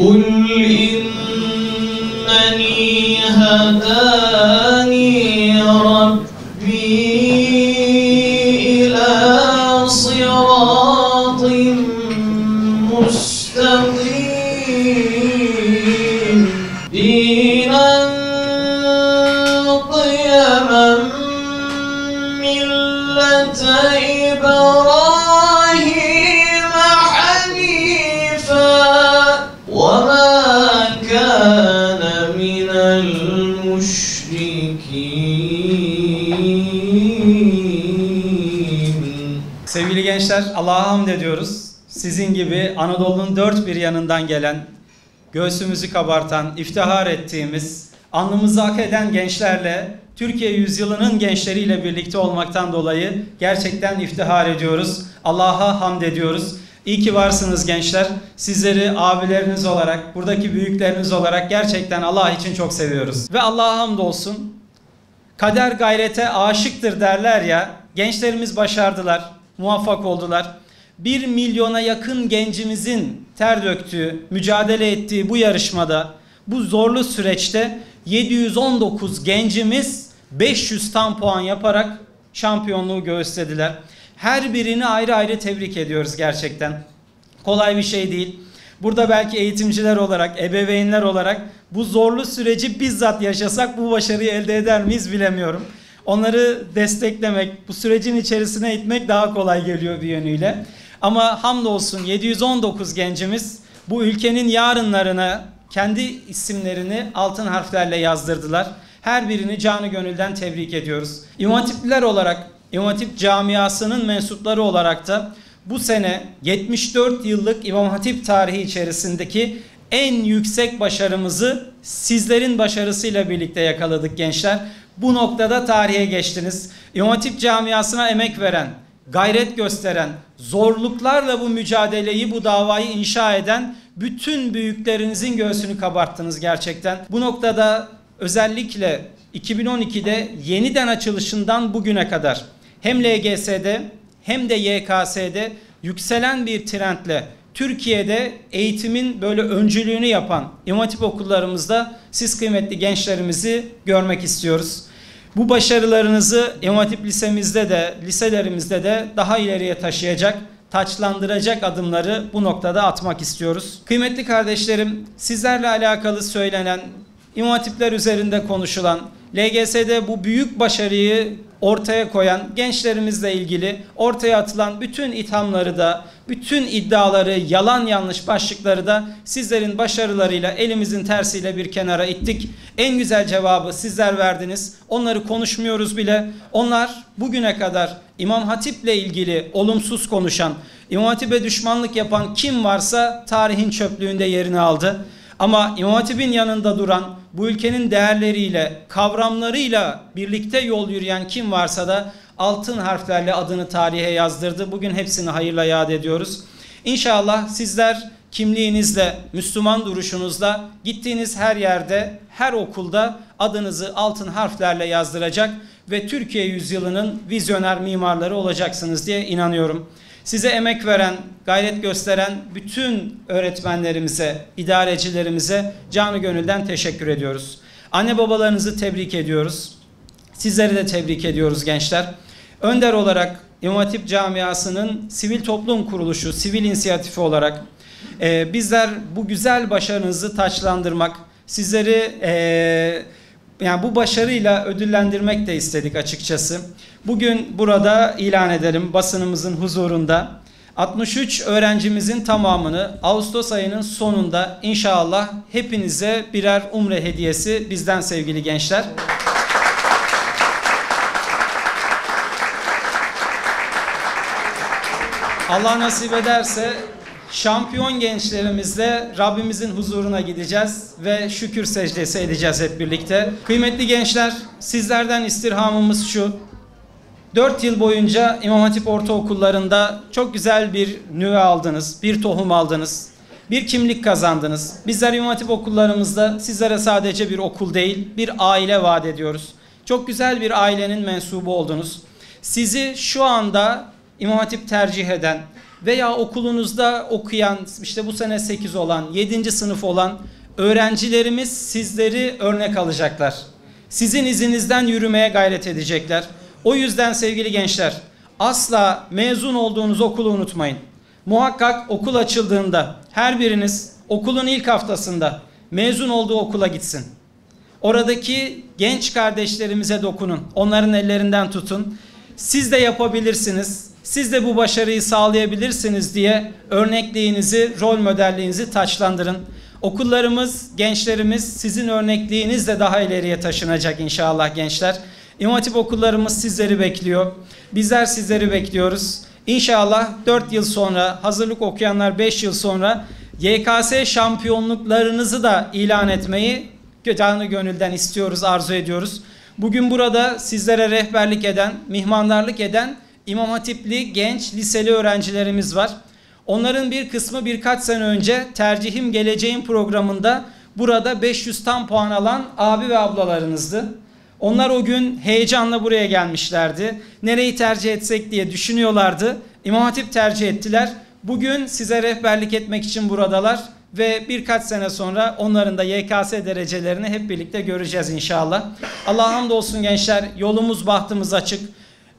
قُلْ إِنَّنِي هَدَانِي رَبِّي إِلَى صِرَاطٍ مُسْتَقِيمٍ دِينًا قِيَمًا مِلَّةَ إِبْرَاهِيمَ حَنِيفًا وَمَا كَانَ مِنَ الْمُشْرِكِينَ. Sevgili gençler, Allah'a hamd ediyoruz. Sizin gibi Anadolu'nun dört bir yanından gelen, göğsümüzü kabartan, iftihar ettiğimiz, alnımızı hak eden gençlerle, Türkiye yüzyılının gençleriyle birlikte olmaktan dolayı gerçekten iftihar ediyoruz. Allah'a hamd ediyoruz. İyi ki varsınız gençler. Sizleri abileriniz olarak, buradaki büyükleriniz olarak gerçekten Allah için çok seviyoruz. Ve Allah'a hamdolsun. Kader gayrete aşıktır derler ya. Gençlerimiz başardılar, muvaffak oldular. 1 milyona yakın gencimizin ter döktüğü, mücadele ettiği bu yarışmada, bu zorlu süreçte 719 gencimiz 500 tam puan yaparak şampiyonluğu göğüslediler. Her birini ayrı ayrı tebrik ediyoruz gerçekten. Kolay bir şey değil. Burada belki eğitimciler olarak, ebeveynler olarak bu zorlu süreci bizzat yaşasak bu başarıyı elde eder miyiz bilemiyorum. Onları desteklemek, bu sürecin içerisine itmek daha kolay geliyor bir yönüyle. Ama hamdolsun 719 gencimiz bu ülkenin yarınlarına kendi isimlerini altın harflerle yazdırdılar. Her birini canı gönülden tebrik ediyoruz. İmam Hatipliler olarak, İmam Hatip camiasının mensupları olarak da bu sene 74 yıllık İmam Hatip tarihi içerisindeki en yüksek başarımızı sizlerin başarısıyla birlikte yakaladık gençler. Bu noktada tarihe geçtiniz. İmam Hatip camiasına emek veren, gayret gösteren, zorluklarla bu mücadeleyi, bu davayı inşa eden bütün büyüklerinizin göğsünü kabarttınız gerçekten. Bu noktada özellikle 2012'de yeniden açılışından bugüne kadar hem LGS'de hem de YKS'de yükselen bir trendle Türkiye'de eğitimin böyle öncülüğünü yapan İmam Hatip okullarımızda siz kıymetli gençlerimizi görmek istiyoruz. Bu başarılarınızı İmam Hatip lisemizde de, liselerimizde de daha ileriye taşıyacak, taçlandıracak adımları bu noktada atmak istiyoruz. Kıymetli kardeşlerim, sizlerle alakalı söylenen, İmam Hatipler üzerinde konuşulan, LGS'de bu büyük başarıyı ortaya koyan gençlerimizle ilgili ortaya atılan bütün ithamları da, bütün iddiaları, yalan yanlış başlıkları da sizlerin başarılarıyla elimizin tersiyle bir kenara ittik. En güzel cevabı sizler verdiniz. Onları konuşmuyoruz bile. Onlar bugüne kadar İmam Hatip'le ilgili olumsuz konuşan, İmam Hatip'e düşmanlık yapan kim varsa tarihin çöplüğünde yerini aldı. Ama İmam Hatip'in yanında duran, bu ülkenin değerleriyle, kavramlarıyla birlikte yol yürüyen kim varsa da altın harflerle adını tarihe yazdırdı. Bugün hepsini hayırla yad ediyoruz. İnşallah sizler kimliğinizle, Müslüman duruşunuzla gittiğiniz her yerde, her okulda adınızı altın harflerle yazdıracak ve Türkiye yüzyılının vizyoner mimarları olacaksınız diye inanıyorum. Size emek veren, gayret gösteren bütün öğretmenlerimize, idarecilerimize canı gönülden teşekkür ediyoruz. Anne babalarınızı tebrik ediyoruz. Sizleri de tebrik ediyoruz gençler. Önder olarak İmam Hatip camiasının sivil toplum kuruluşu, sivil inisiyatifi olarak bizler bu güzel başarınızı taçlandırmak, sizleri yani bu başarıyla ödüllendirmek de istedik açıkçası. Bugün burada ilan edelim basınımızın huzurunda. 63 öğrencimizin tamamını Ağustos ayının sonunda inşallah hepinize birer umre hediyesi bizden sevgili gençler. Allah nasip ederse şampiyon gençlerimizle Rabbimizin huzuruna gideceğiz ve şükür secdesi edeceğiz hep birlikte. Kıymetli gençler, sizlerden istirhamımız şu. 4 yıl boyunca İmam Hatip ortaokullarında çok güzel bir nüve aldınız, bir tohum aldınız, bir kimlik kazandınız. Bizler İmam Hatip okullarımızda sizlere sadece bir okul değil, bir aile vaat ediyoruz. Çok güzel bir ailenin mensubu oldunuz. Sizi şu anda İmam Hatip tercih eden veya okulunuzda okuyan, işte bu sene 8 olan, 7. sınıf olan öğrencilerimiz sizleri örnek alacaklar. Sizin izinizden yürümeye gayret edecekler. O yüzden sevgili gençler, asla mezun olduğunuz okulu unutmayın. Muhakkak okul açıldığında her biriniz okulun ilk haftasında mezun olduğu okula gitsin. Oradaki genç kardeşlerimize dokunun. Onların ellerinden tutun. Siz de yapabilirsiniz. Siz de bu başarıyı sağlayabilirsiniz diye örnekliğinizi, rol modelliğinizi taçlandırın. Okullarımız, gençlerimiz sizin örnekliğinizle daha ileriye taşınacak inşallah gençler. İmam Hatip okullarımız sizleri bekliyor. Bizler sizleri bekliyoruz. İnşallah 4 yıl sonra, hazırlık okuyanlar 5 yıl sonra YKS şampiyonluklarınızı da ilan etmeyi canı gönülden istiyoruz, arzu ediyoruz. Bugün burada sizlere rehberlik eden, mihmandarlık eden İmam Hatipli genç liseli öğrencilerimiz var. Onların bir kısmı birkaç sene önce Tercihim Geleceğim programında burada 500 tam puan alan abi ve ablalarınızdı. Onlar o gün heyecanla buraya gelmişlerdi. Nereyi tercih etsek diye düşünüyorlardı. İmam Hatip tercih ettiler. Bugün size rehberlik etmek için buradalar. Ve birkaç sene sonra onların da YKS derecelerini hep birlikte göreceğiz inşallah. Allah'a hamdolsun gençler, yolumuz bahtımız açık.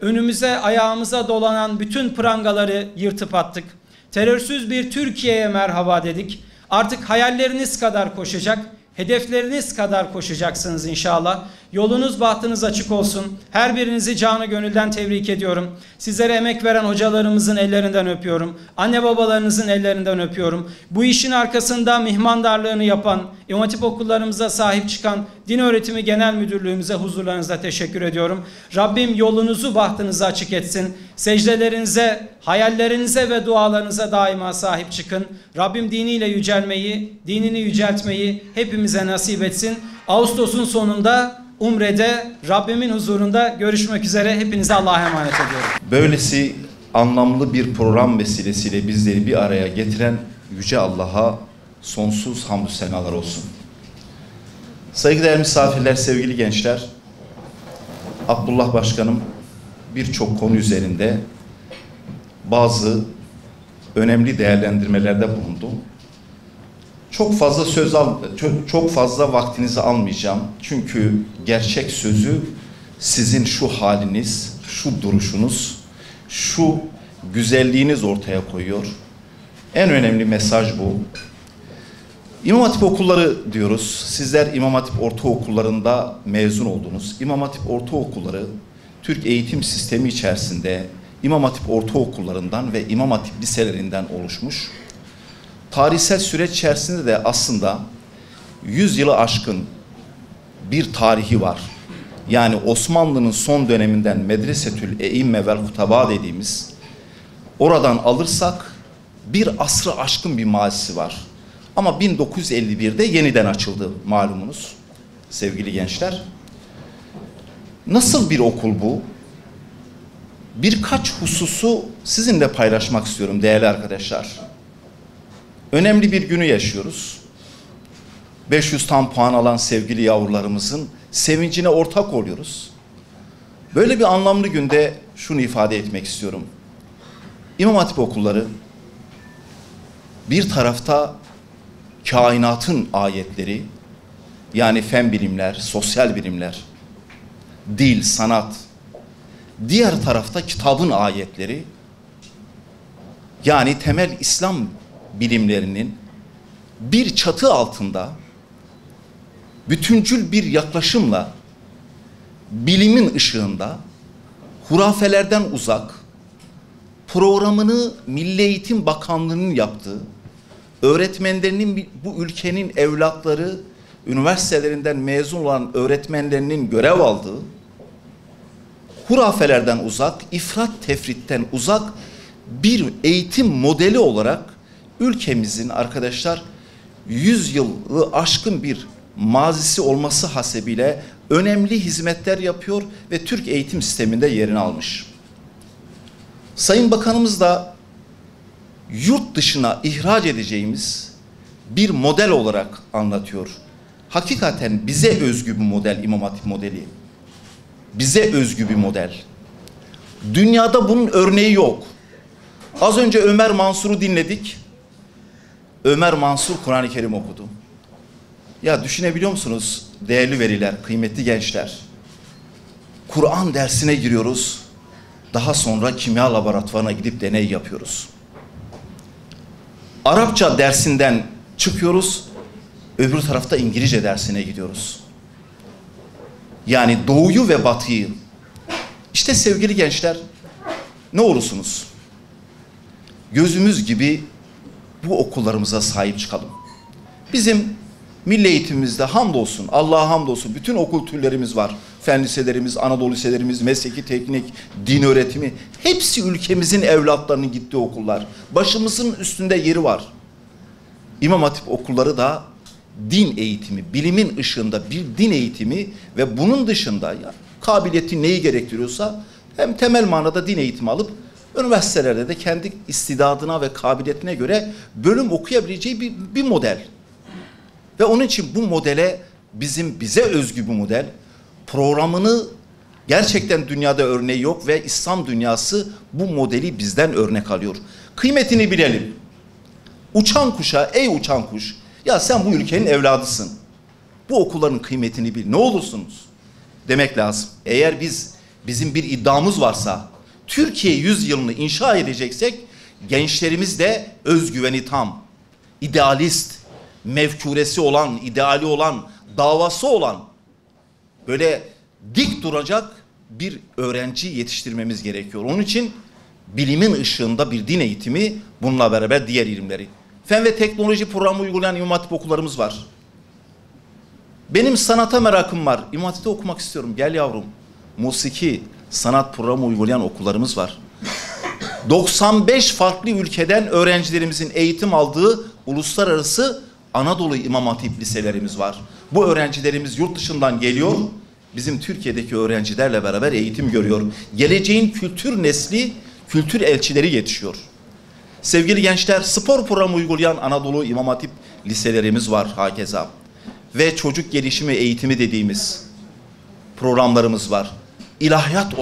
Önümüze ayağımıza dolanan bütün prangaları yırtıp attık. Terörsüz bir Türkiye'ye merhaba dedik. Artık hayalleriniz kadar koşacak, hedefleriniz kadar koşacaksınız inşallah. Yolunuz bahtınız açık olsun. Her birinizi canı gönülden tebrik ediyorum. Sizlere emek veren hocalarımızın ellerinden öpüyorum. Anne babalarınızın ellerinden öpüyorum. Bu işin arkasında mihmandarlığını yapan, İmam Hatip okullarımıza sahip çıkan Din Öğretimi Genel Müdürlüğümüze huzurlarınızda teşekkür ediyorum. Rabbim yolunuzu bahtınızı açık etsin. Secdelerinize, hayallerinize ve dualarınıza daima sahip çıkın. Rabbim diniyle yücelmeyi, dinini yüceltmeyi hepimize nasip etsin. Ağustos'un sonunda Umre'de Rabbimin huzurunda görüşmek üzere. Hepinize Allah'a emanet ediyorum. Böylesi anlamlı bir program vesilesiyle bizleri bir araya getiren Yüce Allah'a sonsuz hamdü senalar olsun. Saygıdeğer misafirler, sevgili gençler, Abdullah Başkanım birçok konu üzerinde bazı önemli değerlendirmelerde bulundu. Çok fazla vaktinizi almayacağım. Çünkü gerçek sözü sizin şu haliniz, şu duruşunuz, şu güzelliğiniz ortaya koyuyor. En önemli mesaj bu. İmam Hatip okulları diyoruz. Sizler İmam Hatip ortaokullarında mezun oldunuz. İmam Hatip ortaokulları Türk eğitim sistemi içerisinde İmam Hatip ortaokullarından ve İmam Hatip liselerinden oluşmuş. Tarihsel süreç içerisinde de aslında 100 yılı aşkın bir tarihi var. Yani Osmanlı'nın son döneminden Medresetül Eimme vel Hutaba dediğimiz, oradan alırsak bir asrı aşkın bir mazisi var. Ama 1951'de yeniden açıldı malumunuz sevgili gençler. Nasıl bir okul bu? Birkaç hususu sizinle paylaşmak istiyorum değerli arkadaşlar. Önemli bir günü yaşıyoruz. 500 tam puan alan sevgili yavrularımızın sevincine ortak oluyoruz. Böyle bir anlamlı günde şunu ifade etmek istiyorum. İmam Hatip okulları bir tarafta kainatın ayetleri, yani fen bilimler, sosyal bilimler, dil, sanat, diğer tarafta kitabın ayetleri, yani temel İslam bilimlerinin bir çatı altında bütüncül bir yaklaşımla bilimin ışığında hurafelerden uzak programını Milli Eğitim Bakanlığı'nın yaptığı, öğretmenlerinin, bu ülkenin evlatları üniversitelerinden mezun olan öğretmenlerinin görev aldığı, hurafelerden uzak, ifrat tefritten uzak bir eğitim modeli olarak ülkemizin arkadaşlar 100 yılı aşkın bir mazisi olması hasebiyle önemli hizmetler yapıyor ve Türk eğitim sisteminde yerini almış. Sayın Bakanımız da yurt dışına ihraç edeceğimiz bir model olarak anlatıyor. Hakikaten bize özgü bir model İmam Hatip modeli. Bize özgü bir model. Dünyada bunun örneği yok. Az önce Ömer Mansur'u dinledik. Ömer Mansur Kur'an-ı Kerim okudu. Ya düşünebiliyor musunuz değerli veliler, kıymetli gençler? Kur'an dersine giriyoruz. Daha sonra kimya laboratuvarına gidip deney yapıyoruz. Arapça dersinden çıkıyoruz. Öbür tarafta İngilizce dersine gidiyoruz. Yani doğuyu ve batıyı. İşte sevgili gençler, ne olursunuz gözümüz gibi bu okullarımıza sahip çıkalım. Bizim milli eğitimimizde hamdolsun, Allah'a hamdolsun bütün okul türlerimiz var. Fen liselerimiz, Anadolu liselerimiz, mesleki teknik, din öğretimi. Hepsi ülkemizin evlatlarının gittiği okullar. Başımızın üstünde yeri var. İmam Hatip okulları da din eğitimi, bilimin ışığında bir din eğitimi ve bunun dışında ya, kabiliyeti neyi gerektiriyorsa hem temel manada din eğitimi alıp üniversitelerde de kendi istidadına ve kabiliyetine göre bölüm okuyabileceği bir model. Ve onun için bu modele bize özgü bir model. Programını gerçekten dünyada örneği yok ve İslam dünyası bu modeli bizden örnek alıyor. Kıymetini bilelim. Uçan kuşa, ey uçan kuş, ya sen bu ülkenin evladısın. Bu okulların kıymetini bil. Ne olursunuz demek lazım. Eğer bizim bir iddiamız varsa, Türkiye 100 yılını inşa edeceksek, gençlerimiz de özgüveni tam, idealist, mefkuresi olan, ideali olan, davası olan, böyle dik duracak bir öğrenci yetiştirmemiz gerekiyor. Onun için bilimin ışığında bir din eğitimi, bununla beraber diğer ilimleri. Fen ve teknoloji programı uygulayan İmam Hatip okullarımız var. Benim sanata merakım var. İmam Hatip'te okumak istiyorum. Gel yavrum. Musiki, sanat programı uygulayan okullarımız var. 95 farklı ülkeden öğrencilerimizin eğitim aldığı uluslararası Anadolu İmam Hatip liselerimiz var. Bu öğrencilerimiz yurt dışından geliyor. Bizim Türkiye'deki öğrencilerle beraber eğitim görüyor. Geleceğin kültür nesli, kültür elçileri yetişiyor. Sevgili gençler, spor programı uygulayan Anadolu İmam Hatip liselerimiz var hakeza. Ve çocuk gelişimi eğitimi dediğimiz programlarımız var. İlahiyat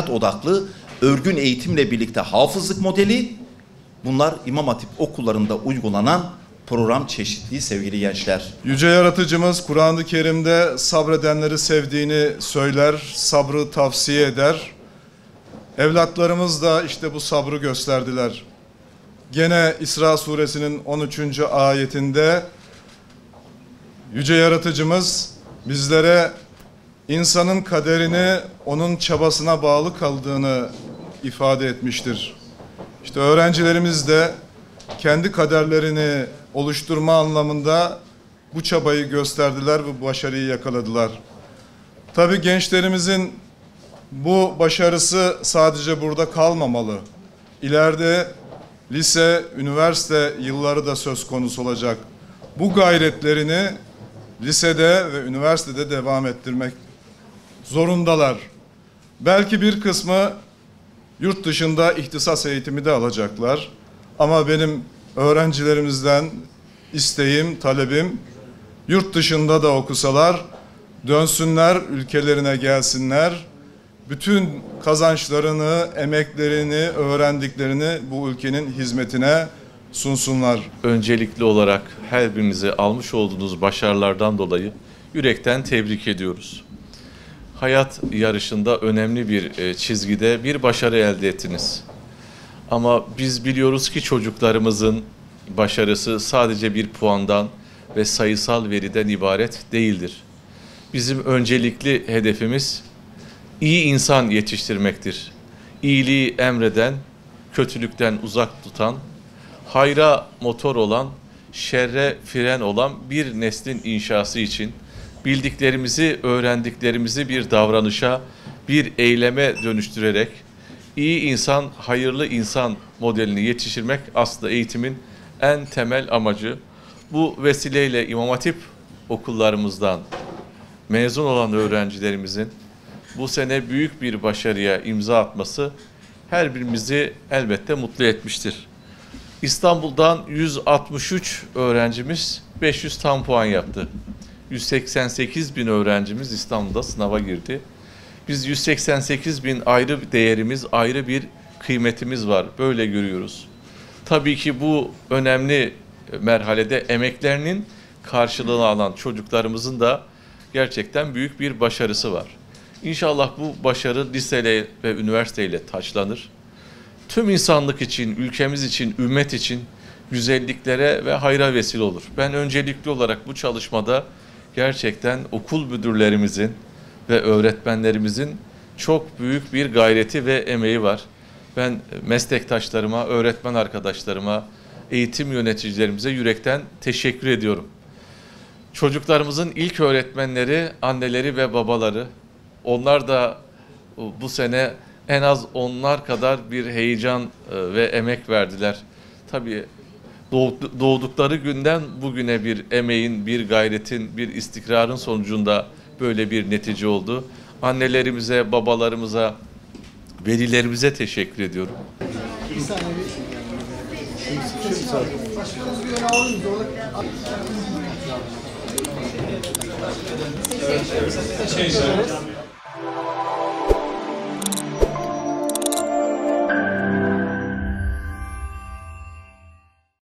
odaklı örgün eğitimle birlikte hafızlık modeli, bunlar İmam Hatip okullarında uygulanan program çeşitliliği sevgili gençler. Yüce Yaratıcımız Kur'an-ı Kerim'de sabredenleri sevdiğini söyler, sabrı tavsiye eder. Evlatlarımız da işte bu sabrı gösterdiler. Gene İsra suresinin 13. ayetinde Yüce Yaratıcımız bizlere insanın kaderini onun çabasına bağlı kaldığını ifade etmiştir. İşte öğrencilerimiz de kendi kaderlerini oluşturma anlamında bu çabayı gösterdiler ve bu başarıyı yakaladılar. Tabii gençlerimizin bu başarısı sadece burada kalmamalı. İleride lise, üniversite yılları da söz konusu olacak. Bu gayretlerini lisede ve üniversitede devam ettirmek zorundalar. Belki bir kısmı yurt dışında ihtisas eğitimi de alacaklar. Ama benim öğrencilerimizden isteğim, talebim yurt dışında da okusalar dönsünler, ülkelerine gelsinler. Bütün kazançlarını, emeklerini, öğrendiklerini bu ülkenin hizmetine sunsunlar. Öncelikli olarak her birinize almış olduğunuz başarılardan dolayı yürekten tebrik ediyoruz. Hayat yarışında önemli bir çizgide bir başarı elde ettiniz. Ama biz biliyoruz ki çocuklarımızın başarısı sadece bir puandan ve sayısal veriden ibaret değildir. Bizim öncelikli hedefimiz iyi insan yetiştirmektir. İyiliği emreden, kötülükten uzak tutan, hayra motor olan, şerre fren olan bir neslin inşası için bildiklerimizi, öğrendiklerimizi bir davranışa, bir eyleme dönüştürerek iyi insan, hayırlı insan modelini yetiştirmek aslında eğitimin en temel amacı. Bu vesileyle İmam Hatip okullarımızdan mezun olan öğrencilerimizin bu sene büyük bir başarıya imza atması her birimizi elbette mutlu etmiştir. İstanbul'dan 163 öğrencimiz 500 tam puan yaptı. 188 bin öğrencimiz İstanbul'da sınava girdi. Biz 188 bin ayrı bir değerimiz, ayrı bir kıymetimiz var. Böyle görüyoruz. Tabii ki bu önemli merhalede emeklerinin karşılığını alan çocuklarımızın da gerçekten büyük bir başarısı var. İnşallah bu başarı liseyle ve üniversiteyle taçlanır. Tüm insanlık için, ülkemiz için, ümmet için güzelliklere ve hayra vesile olur. Ben öncelikli olarak bu çalışmada gerçekten okul müdürlerimizin ve öğretmenlerimizin çok büyük bir gayreti ve emeği var. Ben meslektaşlarıma, öğretmen arkadaşlarıma, eğitim yöneticilerimize yürekten teşekkür ediyorum. Çocuklarımızın ilk öğretmenleri, anneleri ve babaları. Onlar da bu sene en az onlar kadar bir heyecan ve emek verdiler. Tabii doğdukları günden bugüne bir emeğin, bir gayretin, bir istikrarın sonucunda böyle bir netice oldu. Annelerimize, babalarımıza, velilerimize teşekkür ediyorum. Teşekkür ederim.